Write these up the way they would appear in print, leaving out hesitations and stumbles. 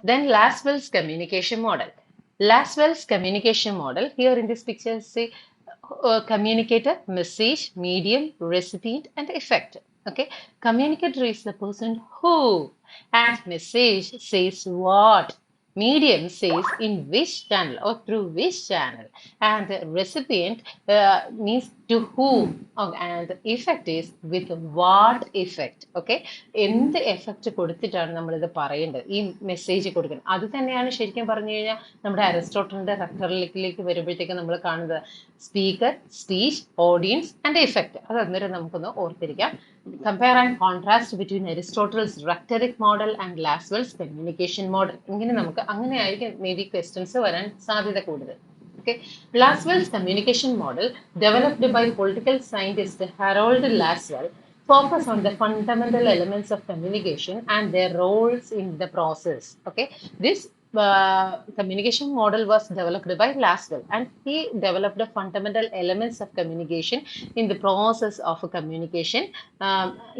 Then Laswell's communication model. Laswell's communication model, here in this picture, say communicator, message, medium, recipient, and effect. Okay, communicator is the person who, and message says what, medium says in which channel or through which channel, and the recipient means to whom, and effect is with what effect. Okay, എന്ത് effect കൊടുത്തിട്ടാണ് നമ്മൾ ഇത് പറയേണ്ടത്, ഈ message കൊടുക്കുന്നത്. അത് തന്നെയാണ് ശരിക്കും പറഞ്ഞു കഴിഞ്ഞാൽ നമ്മുടെ അരിസ്റ്റോട്ടലിന്റെ റെക്ടറിലേക്ക് വരുമ്പോഴത്തേക്ക് നമ്മൾ കാണുന്നത് speaker, speech, audience and effect. അത് അന്നേരം നമുക്കൊന്ന് ഓർത്തിരിക്കാം. Compare and contrast between Aristotle's rhetoric model and Lasswell's communication model. ഇങ്ങനെ നമുക്ക് അങ്ങനെയായിരിക്കും മേ ബി ക്വസ്റ്റ്യൻസ് വരാൻ സാധ്യത കൂടുതൽ. Okay. Laswell's communication model, developed by political scientist Harold Laswell, focus on the fundamental elements of communication and their roles in the process. Okay, this communication model was developed by Laswell, and he developed the fundamental elements of communication in the process of communication,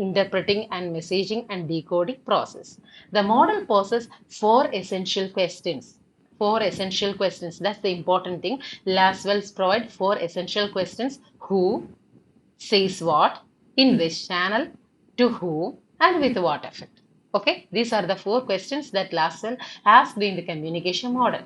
interpreting and messaging and decoding process. The model poses four essential questions. Four essential questions. That's the important thing. Laswell's provide four essential questions: who, says what, in which channel, to whom, and with what effect. Okay, these are the four questions that Laswell asked in the communication model.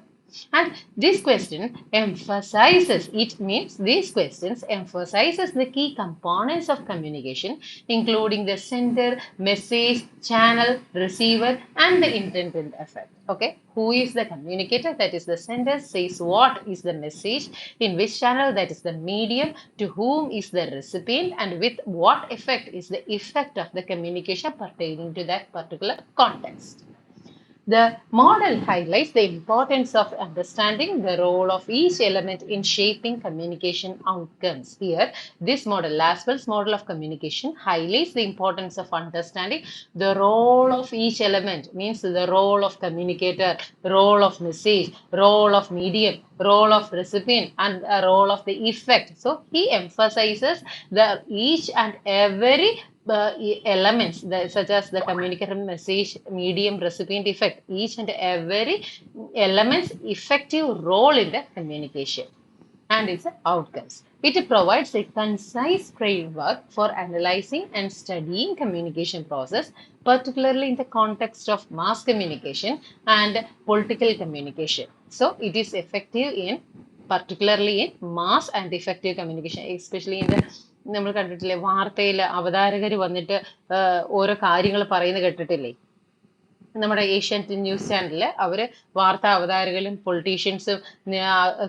And this question emphasizes, it means these questions emphasizes the key components of communication, including the sender, message, channel, receiver, and the intended effect. Okay, who is the communicator? That is the sender. Says what is the message? In which channel? That is the medium. To whom is the recipient? And with what effect is the effect of the communication pertaining to that particular context. The model highlights the importance of understanding the role of each element in shaping communication outcomes. Here, this model, Laswell's model of communication, highlights the importance of understanding the role of each element, means the role of communicator, role of message, role of medium, role of recipient, and a role of the effect. So he emphasizes the each and every elements such as the communicator, message, medium, recipient, effect, each and every elements effective role in the communication and its outcomes. It provides a concise framework for analyzing and studying communication process, particularly in the context of mass communication and political communication. So it is effective in particularly in mass and effective communication, especially in the നമ്മൾ കണ്ടിട്ടില്ലേ വാർത്തയിൽ അവതാരകർ വന്നിട്ട് ഓരോ കാര്യങ്ങൾ പറയുന്നത് കേട്ടിട്ടില്ലേ? നമ്മുടെ Asianet news ചാനലിൽ അവർ വാർത്താ അവതാരകരും പൊളിറ്റീഷ്യൻസും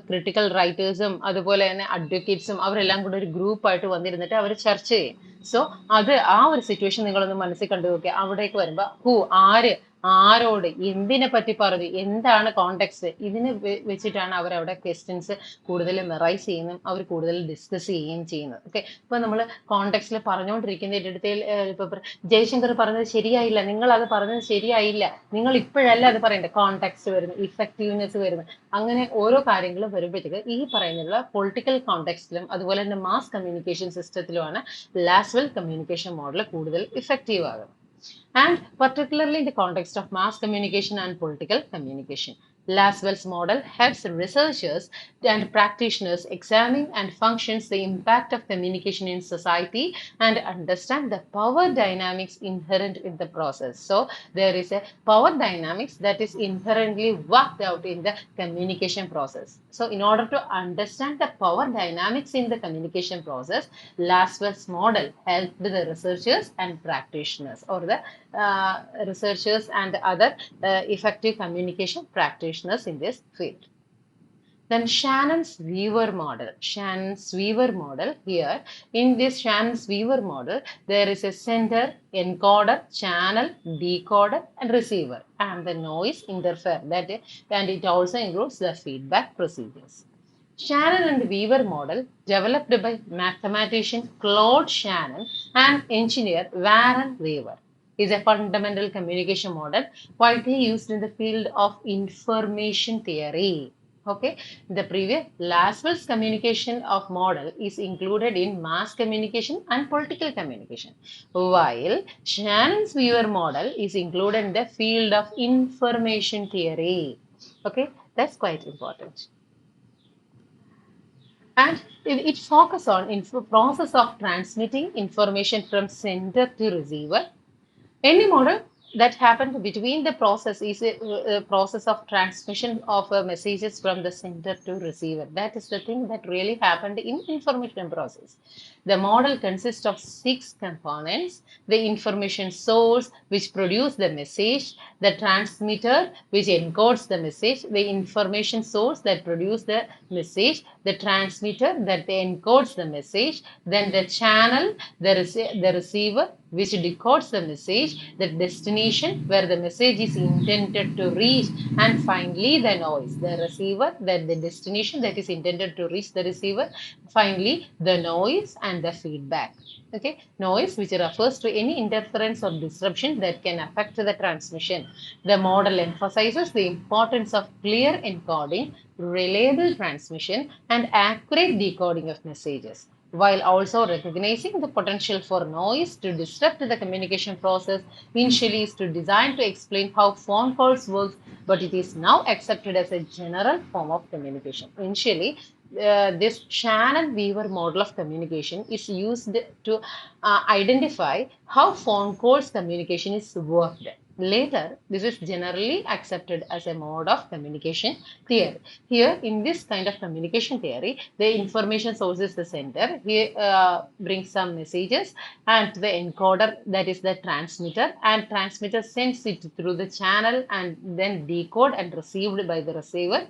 ക്രിട്ടിക്കൽ റൈറ്റേഴ്സും അതുപോലെ തന്നെ അഡ്വക്കേറ്റ്സും അവരെല്ലാം കൂടെ ഒരു ഗ്രൂപ്പായിട്ട് വന്നിരുന്നിട്ട് അവർ ചർച്ച ചെയ്യും. സോ അത് ആ ഒരു സിറ്റുവേഷൻ നിങ്ങളൊന്ന് മനസ്സിൽ കണ്ടു നോക്കുക. അവിടേക്ക് വരുമ്പോൾ ഹു, ആര്, ആരോട്, എന്തിനെ പറ്റി പറഞ്ഞു, എന്താണ് കോണ്ടെക്സ്റ്റ്, ഇതിനെ വെച്ചിട്ടാണ് അവർ അവിടെ ക്വസ്റ്റ്യൻസ് കൂടുതൽ മെറൈസ് ചെയ്യുന്നതും അവർ കൂടുതൽ ഡിസ്കസ് ചെയ്യുകയും ചെയ്യുന്നത്. ഓക്കെ, ഇപ്പൊ നമ്മൾ കോണ്ടെക്സ്റ്റിൽ പറഞ്ഞുകൊണ്ടിരിക്കുന്നതിൻ്റെ അടുത്ത് ഇപ്പൊ ജയശങ്കർ പറഞ്ഞത് ശരിയായില്ല, നിങ്ങൾ അത് പറഞ്ഞത് ശരിയായില്ല, നിങ്ങൾ ഇപ്പോഴല്ല അത് പറയേണ്ടത്, കോണ്ടെക്സ്റ്റ് വരുന്നു, ഇഫക്റ്റീവ്നെസ് വരുന്നു, അങ്ങനെ ഓരോ കാര്യങ്ങളും വരുമ്പോഴത്തേക്ക് ഈ പറയുന്നുള്ള പൊളിറ്റിക്കൽ കോണ്ടെക്സ്റ്റിലും അതുപോലെ തന്നെ മാസ് കമ്മ്യൂണിക്കേഷൻ സിസ്റ്റത്തിലുമാണ് ലാസ്വെൽ കമ്മ്യൂണിക്കേഷൻ മോഡൽ കൂടുതൽ ഇഫക്റ്റീവ് ആകുന്നത്. And particularly in the context of mass communication and political communication. Laswell's model helps researchers and practitioners examine and functions the impact of communication in society and understand the power dynamics inherent in the process. So there is a power dynamics that is inherently worked out in the communication process. So in order to understand the power dynamics in the communication process, Laswell's model helped the researchers and practitioners, or the researchers and other effective communication practitioners in this field. Then Shannon-Weaver model. Shannon-Weaver model, here in this Shannon-Weaver model, there is a sender, encoder, channel, decoder, and receiver, and the noise interfere. And it also includes the feedback procedures. Shannon and Weaver model, developed by mathematician Claude Shannon and engineer Warren Weaver, is a fundamental communication model widely used in the field of information theory. Okay, the previous Laswell's communication of model is included in mass communication and political communication, while Shannon's Weaver model is included in the field of information theory. Okay, that's quite important. And it focuses on process of transmitting information from sender to receiver. Any model that happened between the process is a process of transmission of messages from the sender to receiver. That is the thing that really happened in information process. The model consists of 6 components: the information source which produces the message, the transmitter which encodes the message, the information source that produces the message, the transmitter that encodes the message, then the channel, the receiver which decodes the message, the destination where the message is intended to reach, and finally the noise, the receiver, then the destination that is intended to reach the receiver, finally the noise and the feedback. Okay, noise which refers to any interference or disruption that can affect the transmission. The model emphasizes the importance of clear encoding, reliable transmission, and accurate decoding of messages, while also recognizing the potential for noise to disrupt the communication process. Initially is to design to explain how phone calls work, but it is now accepted as a general form of communication. Initially, this Shannon-Weaver model of communication is used to identify how phone calls communication is worked. Later, this is generally accepted as a mode of communication theory. Here, in this kind of communication theory, the information source is the sender. He brings some messages, and the encoder, that is the transmitter, and transmitter sends it through the channel and then decode and received by the receiver.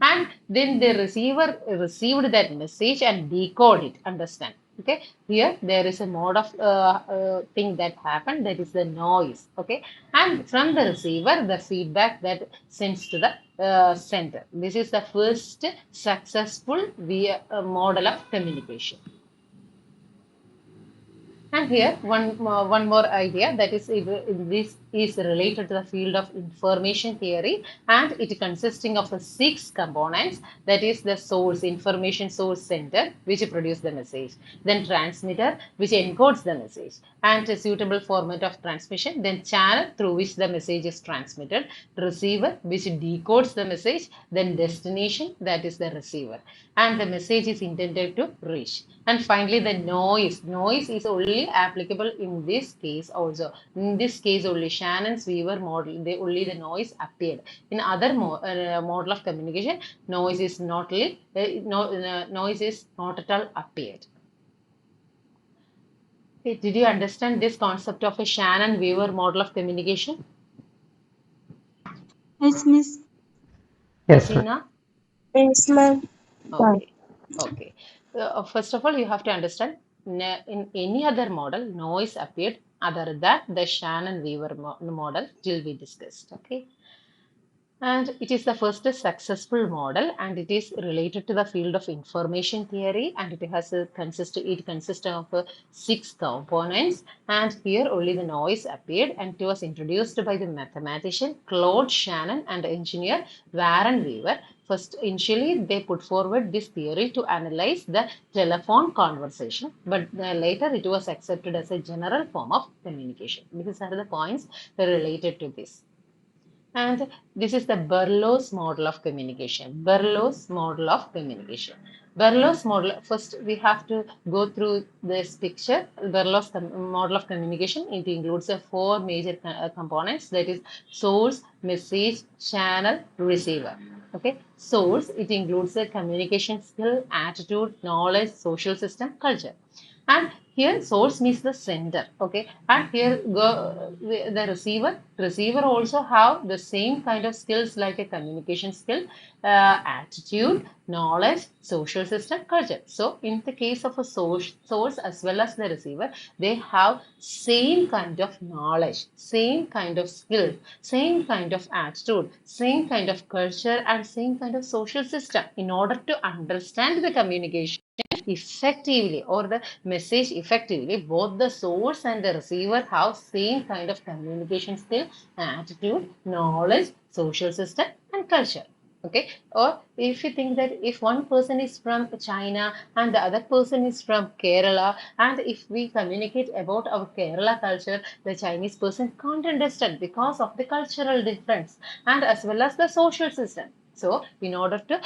And then the receiver received that message and decode it. Understand? Okay, here there is a mode of thing that happened, that is the noise. Okay, and from the receiver the feedback that sends to the center. This is the first successful model of communication. And here one more idea, that is this is related to the field of information theory, and it consisting of 6 components, that is the source, information source center which produces the message, then transmitter which encodes the message and a suitable format of transmission, then channel through which the message is transmitted, receiver which decodes the message, then destination, that is the receiver, and the message is intended to reach. And finally, the noise. Noise is only applicable in this case also. In this case only, Shannon's Weaver model, only the noise appeared. In other model of communication, noise is not noise is not at all appeared. Okay, did you understand this concept of a Shannon-Weaver model of communication? Yes, Miss. Yes, Sina? Yes, ma'am. Okay. Okay. First of all, you have to understand, in any other model, noise appeared other than the Shannon-Weaver model till we discussed. Okay. And it is the first successful model, and it is related to the field of information theory, and it consists of 6 components. And here only the noise appeared, and it was introduced by the mathematician Claude Shannon and engineer Warren Weaver. First, initially they put forward this theory to analyze the telephone conversation, but later it was accepted as a general form of communication. These are the points related to this. And this is the Berlow's model of communication. Berlow's model of communication. Berlow's model, first we have to go through this picture. Berlow's model of communication, it includes 4 major components, that is source, message, channel, receiver. Okay, source, it includes a communication skill, attitude, knowledge, social system, culture. And here source means the sender. Okay, and here go the receiver also have the same kind of skills like a communication skill, attitude, knowledge, social system, culture. So in the case of a source as well as the receiver, they have same kind of knowledge, same kind of skill, same kind of attitude, same kind of culture, and same kind of social system in order to understand the communication effectively or the message effectively. Both the source and the receiver have same kind of communication skill, attitude, knowledge, social system, and culture. Okay, or if you think that if one person is from China and the other person is from Kerala, and if we communicate about our Kerala culture, the Chinese person can't understand because of the cultural difference and as well as the social system. So in order to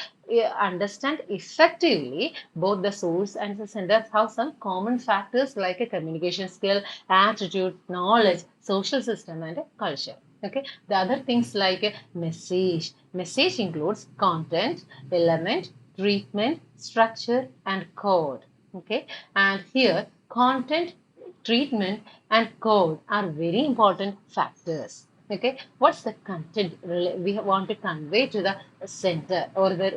understand effectively, both the source and the sender have some common factors like a communication skill, attitude, knowledge, social system, and a culture. Okay, the other things like a message. Message includes content, element, treatment, structure, and code. Okay, and here content, treatment, and code are very important factors. Okay, what's the content we want to convey to the sender or the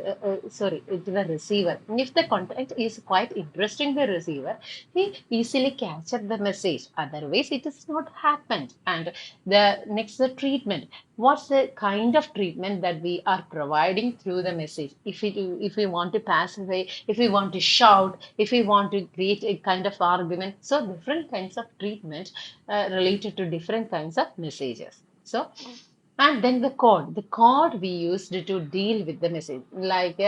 sorry, to the receiver? If the content is quite interesting, the receiver, he easily capture the message. Otherwise, it is not happened. And the next, the treatment. What's the kind of treatment that we are providing through the message? If we want to pass away, if we want to shout, if we want to create a kind of argument, so different kinds of treatment related to different kinds of messages. So, and then the code we used to deal with the message, like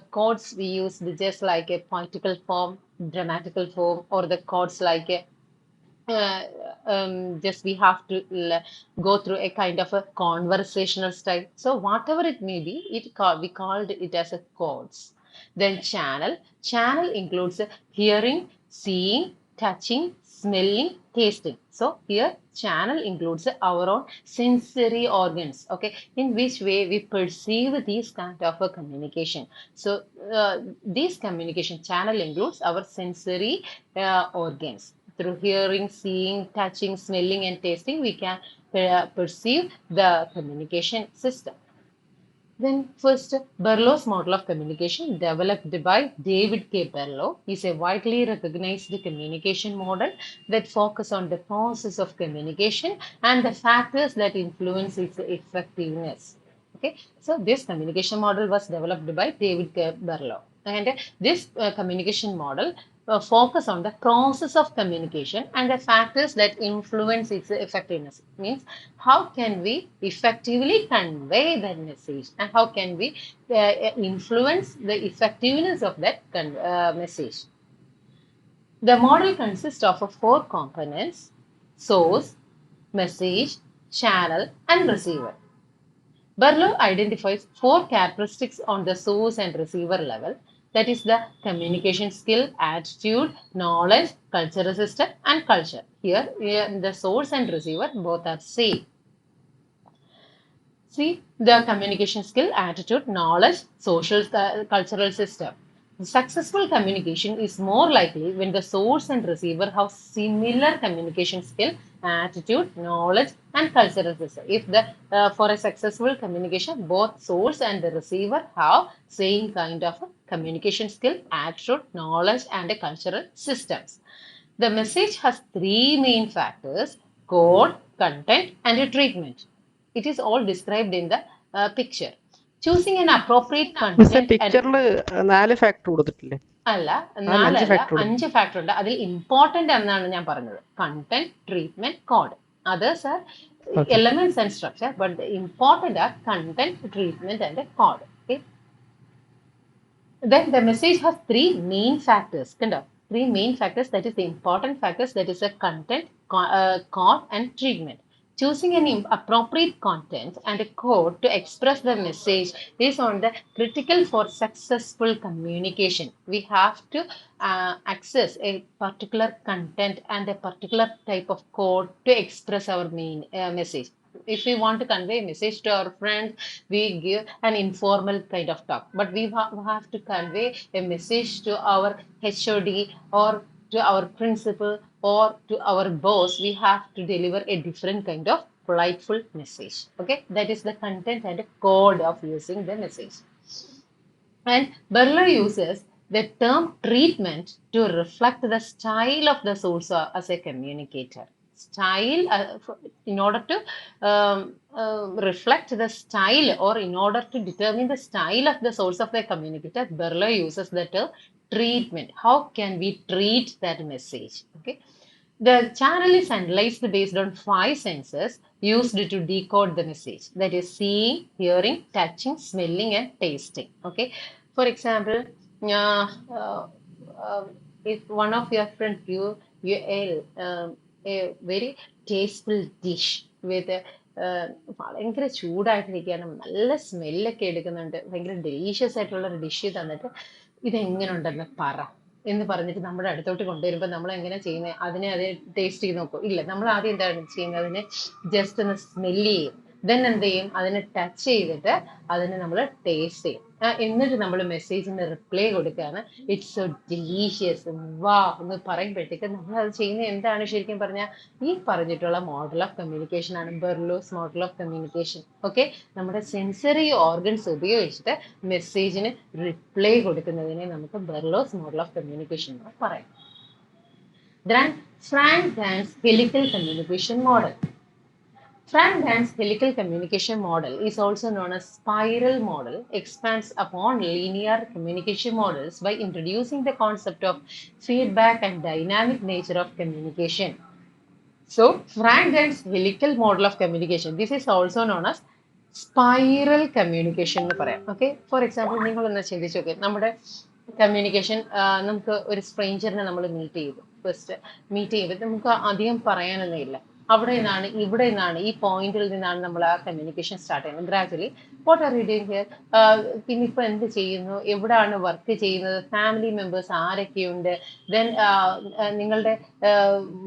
codes we used just like a political form, grammatical form, or the codes like a uh, just we have to go through a kind of a conversational style. So whatever it may be, we called it as a codes. Then channel. Channel includes hearing, seeing, touching, smelling, tasting. So here channel includes our own sensory organs. Okay, in which way we perceive these kind of a communication. So this communication channel includes our sensory organs. Through hearing, seeing, touching, smelling, and tasting, we can perceive the communication system. Then first, Berlow's model of communication, developed by David K. Berlow, is a widely recognized communication model that focuses on the process of communication and the factors that influence its effectiveness. Okay, so this communication model was developed by David K. Berlow, and this communication model focus on the process of communication and the factors that influence its effectiveness. Means how can we effectively convey that message and how can we influence the effectiveness of that message. The model consists of four components: source, message, channel, and receiver. Berlow identifies four characteristics on the source and receiver level, that is the communication skill, attitude, knowledge, cultural system, and culture. Here, the source and receiver both are same. See, the communication skill, attitude, knowledge, social, cultural system. Successful communication is more likely when the source and receiver have similar communication skill, attitude, knowledge, and cultural system. If the for a successful communication, both source and the receiver have same kind of communication skill, attitude, knowledge, and a cultural systems. The message has three main factors: code, content, and a treatment. It is all described in the picture. Choosing an appropriate മിസ്സേ content and പിക്ചറിൽ 4 factor കൊടുത്തിട്ടില്ലേ? അല്ല അതിൽ 5 നാലല്ല factor കൊടുത്തു. 5 factor ഉണ്ട്. അതിൽ important എന്നാണ് ഞാൻ പറഞ്ഞത് content, treatment, code. Others are okay. elements and structure, but the important are content, treatment, and code. Okay. Then the message has three main factors. Three main factors, that is the important factors, that is a content, code, and treatment. Choosing an appropriate content and a code to express the message is on the critical for successful communication. We have to access a particular content and a particular type of code to express our main message. If we want to convey a message to our friends, we give an informal kind of talk. But we have to convey a message to our HOD or to our principal or to our boss. We have to deliver a different kind of politeful message. Okay, that is the content and code of using the message. And Berler uses the term treatment to reflect the style of the source as a communicator. Style, in order to reflect the style or in order to determine the style of the source of the communicator, Berler uses the term treatment. How can we treat that message? Okay. The channel is analyzed based on 5 senses used to decode the message. That is seeing, hearing, touching, smelling, and tasting. Okay. For example, uh, uh, uh, if one of your friends give you a very tasteful dish with ഭയങ്കര ചൂടായിട്ടിരിക്കുകയാണ്, നല്ല സ്മെല്ലൊക്കെ എടുക്കുന്നുണ്ട്, ഭയങ്കര delicious ആയിട്ടുള്ള ഒരു dish തന്നിട്ട് ഇതെങ്ങനെ ഉണ്ടെന്ന് പറ എന്ന് പറഞ്ഞിട്ട് നമ്മുടെ അടുത്തോട്ട് കൊണ്ടുവരുമ്പോൾ നമ്മൾ എങ്ങനെ ചെയ്യുന്നത്? അതിനെ അത് ടേസ്റ്റ് ചെയ്ത് നോക്കും? ഇല്ല, നമ്മൾ ആദ്യം എന്താണ് ചെയ്യുന്നത്? അതിനെ ജസ്റ്റ് ഒന്ന് സ്മെല്ല് ചെയ്യും. ദെൻ എന്ത് ചെയ്യും? അതിനെ ടച്ച് ചെയ്തിട്ട് അതിനെ നമ്മൾ ടേസ്റ്റ് ചെയ്യും. എന്നിട്ട് നമ്മൾ മെസ്സേജിന് റിപ്ലൈ കൊടുക്കുകയാണ്, ഇറ്റ്സ് സോ ഡെലീഷ്യസ്, വാ എന്ന് പറയുമ്പോഴത്തേക്ക് നമ്മൾ അത് ചെയ്യുന്നത് എന്താണ്? ശരിക്കും പറഞ്ഞാൽ ഈ പറഞ്ഞിട്ടുള്ള മോഡൽ ഓഫ് കമ്മ്യൂണിക്കേഷൻ ആണ്, ബെർലോസ് മോഡൽ ഓഫ് കമ്മ്യൂണിക്കേഷൻ. ഓക്കെ, നമ്മുടെ സെൻസറി ഓർഗൻസ് ഉപയോഗിച്ചിട്ട് മെസ്സേജിന് റിപ്ലൈ കൊടുക്കുന്നതിനെ നമുക്ക് ബെർലോസ് മോഡൽ ഓഫ് കമ്മ്യൂണിക്കേഷൻ എന്ന് പറയാം. Frank-Gans helical communication model. Frank-Gans helical communication model is also known as spiral model, expands upon linear communication models by introducing the concept of feedback and dynamic nature of communication. So, Frank-Gans helical model of communication, this is also known as spiral communication എന്ന് പറയാം. Okay, for example നിങ്ങളൊന്ന് ചിന്തിച്ചു നോക്കി, നമ്മുടെ communication, നമുക്ക് ഒരു സ്ട്രേഞ്ചറിനെ നമ്മൾ meet ചെയ്തു. ഫസ്റ്റ് മീറ്റ് ചെയ്യുമ്പോൾ നമുക്ക് അധികം പറയാനൊന്നും ഇല്ല, അവിടെ നിന്നാണ് ഇവിടെ നിന്നാണ് ഈ പോയിന്റിൽ നിന്നാണ് നമ്മൾ ആ കമ്മ്യൂണിക്കേഷൻ സ്റ്റാർട്ട് ചെയ്യുന്നത്. Gradually what are you doing here, പിന്നെ ഇപ്പൊ എന്ത് ചെയ്യുന്നു, എവിടെയാണ് വർക്ക് ചെയ്യുന്നത്, ഫാമിലി മെമ്പേഴ്സ് ആരൊക്കെയുണ്ട്, ദെൻ നിങ്ങളുടെ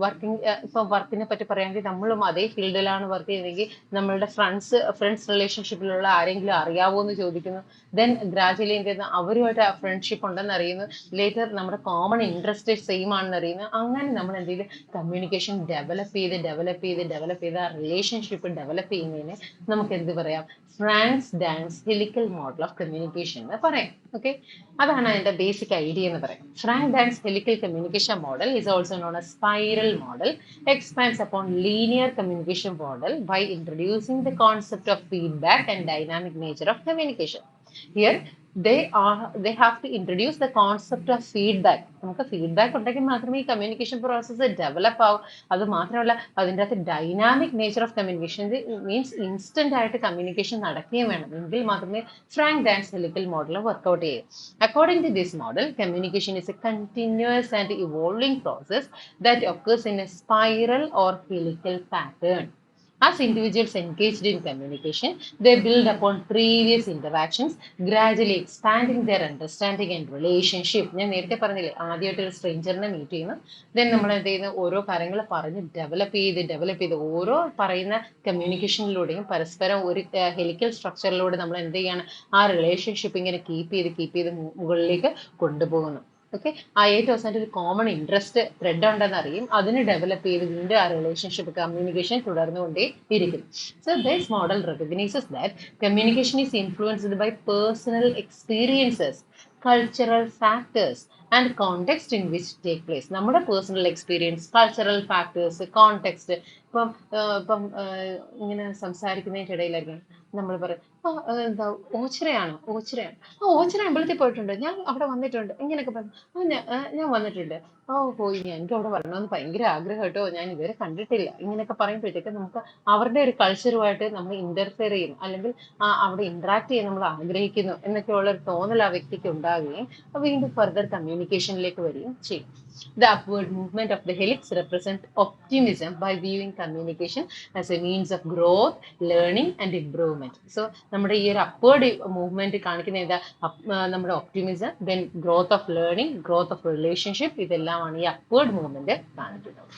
വർക്കിംഗ്, ഇപ്പൊ വർക്കിനെ പറ്റി പറയുകയാണെങ്കിൽ നമ്മളും അതേ ഫീൽഡിലാണ് വർക്ക് ചെയ്യുന്നതെങ്കിൽ നമ്മളുടെ ഫ്രണ്ട്സ് റിലേഷൻഷിപ്പിലുള്ള ആരെങ്കിലും അറിയാവോ എന്ന് ചോദിക്കുന്നു. ദെൻ ഗ്രാജുവലി എന്ത് ചെയ്യുന്നു, അവരുമായിട്ട് ആ ഫ്രണ്ട്ഷിപ്പ് ഉണ്ടെന്ന് അറിയുന്നു. ലേറ്റർ നമ്മുടെ കോമൺ ഇൻട്രസ്റ്റ് സെയിം ആണെന്ന് അറിയുന്നു. അങ്ങനെ നമ്മൾ എന്ത് ചെയ്ത് കമ്മ്യൂണിക്കേഷൻ ഡെവലപ്പ് ചെയ്ത് ആ റിലേഷൻഷിപ്പ് ഡെവലപ്പ് ചെയ്യുന്നതിന് നമുക്ക് എന്ത് പറയാം? Frank-Gans helical model of communication എന്ന് പറയാം. ഓക്കെ, അതാണ് അതിന്റെ ബേസിക് ഐഡിയ എന്ന് പറയാം. Frank-Gans helical communication model is also known as spiral model, expands upon linear communication model by introducing the concept of feedback and dynamic nature of communication. Here they have to introduce the concept of feedback. നമുക്ക് feedback ഉണ്ടെങ്കിൽ മാത്രമേ ഈ communication process develop ആവും. അത് മാത്രമല്ല അതിൻ്റെ അകത്ത് dynamic nature of communication means instant ആയിട്ട് കമ്മ്യൂണിക്കേഷൻ നടക്കുകയും വേണം, എങ്കിൽ മാത്രമേ Frank-Gans helical model വർക്ക്ഔട്ട് ചെയ്യൂ. According to this model, communication is a continuous and evolving process that occurs in a spiral or helical pattern. As individuals engaged in communication, they build upon previous interactions, gradually expanding their understanding and relationship. ഞാൻ നേരത്തെ പറഞ്ഞില്ലേ, ആദ്യമായിട്ട് ഒരു സ്ട്രേഞ്ചറിനെ meet ചെയ്യുന്നു, then നമ്മൾ എന്ത് ചെയ്യുന്നു, ഓരോ കാര്യങ്ങൾ പറഞ്ഞ് ഡെവലപ്പ് ചെയ്ത് ഓരോ പറയുന്ന കമ്മ്യൂണിക്കേഷനിലൂടെയും പരസ്പരം ഒരു ഹെലിക്കൽ സ്ട്രക്ചറിലൂടെ നമ്മൾ എന്ത് ചെയ്യാണ്, ആ റിലേഷൻഷിപ്പ് ഇങ്ങനെ കീപ്പ് ചെയ്ത് മുകളിലേക്ക് കൊണ്ടുപോകുന്നു. ഓക്കെ, ആ ഏറ്റവും അവസാനം ഒരു കോമൺ ഇൻട്രസ്റ്റ് ത്രെഡ് ഉണ്ടെന്ന് അറിയും, അതിന് ഡെവലപ്പ് ചെയ്ത് വീണ്ടും ആ റിലേഷൻഷിപ്പ് കമ്മ്യൂണിക്കേഷൻ തുടർന്നുകൊണ്ടേ ഇരിക്കും. So this model recognises that communication is influenced by personal experiences, cultural factors and context in which take place. നമ്മുടെ personal experience, cultural factors, context. ഇപ്പം ഇങ്ങനെ സംസാരിക്കുന്നതിൻ്റെ ഇടയിലായിരിക്കും നമ്മൾ പറയും, എന്താ ഓച്ചിറയാണ്, ഓച്ചിറ അമ്പലത്തിൽ പോയിട്ടുണ്ട്, ഞാൻ അവിടെ വന്നിട്ടുണ്ട്, ഇങ്ങനെയൊക്കെ പറഞ്ഞു. ഞാൻ വന്നിട്ടുണ്ട്, പോയി, എനിക്ക് അവിടെ വരണമെന്ന് ഭയങ്കര ആഗ്രഹം കേട്ടോ, ഞാൻ ഇതുവരെ കണ്ടിട്ടില്ല, ഇങ്ങനെയൊക്കെ പറയുമ്പോഴത്തേക്ക് നമുക്ക് അവരുടെ ഒരു കൾച്ചറുമായിട്ട് നമ്മൾ ഇന്റർഫിയർ ചെയ്യും, അല്ലെങ്കിൽ അവിടെ ഇന്ററാക്ട് ചെയ്യാൻ നമ്മൾ ആഗ്രഹിക്കുന്നു എന്നൊക്കെയുള്ള ഒരു തോന്നൽ ആ വ്യക്തിക്ക് ഉണ്ടാവുകയും വീണ്ടും ഫർദർ കമ്മ്യൂണിക്കേഷനിലേക്ക് വരികയും ചെയ്യും. The upward movement of the helix represents optimism by viewing communication as a means of growth, learning and improvement. So, നമ്മുടെ ഈ ഒരു upward movement കാണിക്കുന്ന എന്താ? നമ്മുടെ optimism, then growth of learning, growth of relationship, ഇതെല്ലാമാണ് ഈ upward movement കാണിക്കുന്നത്.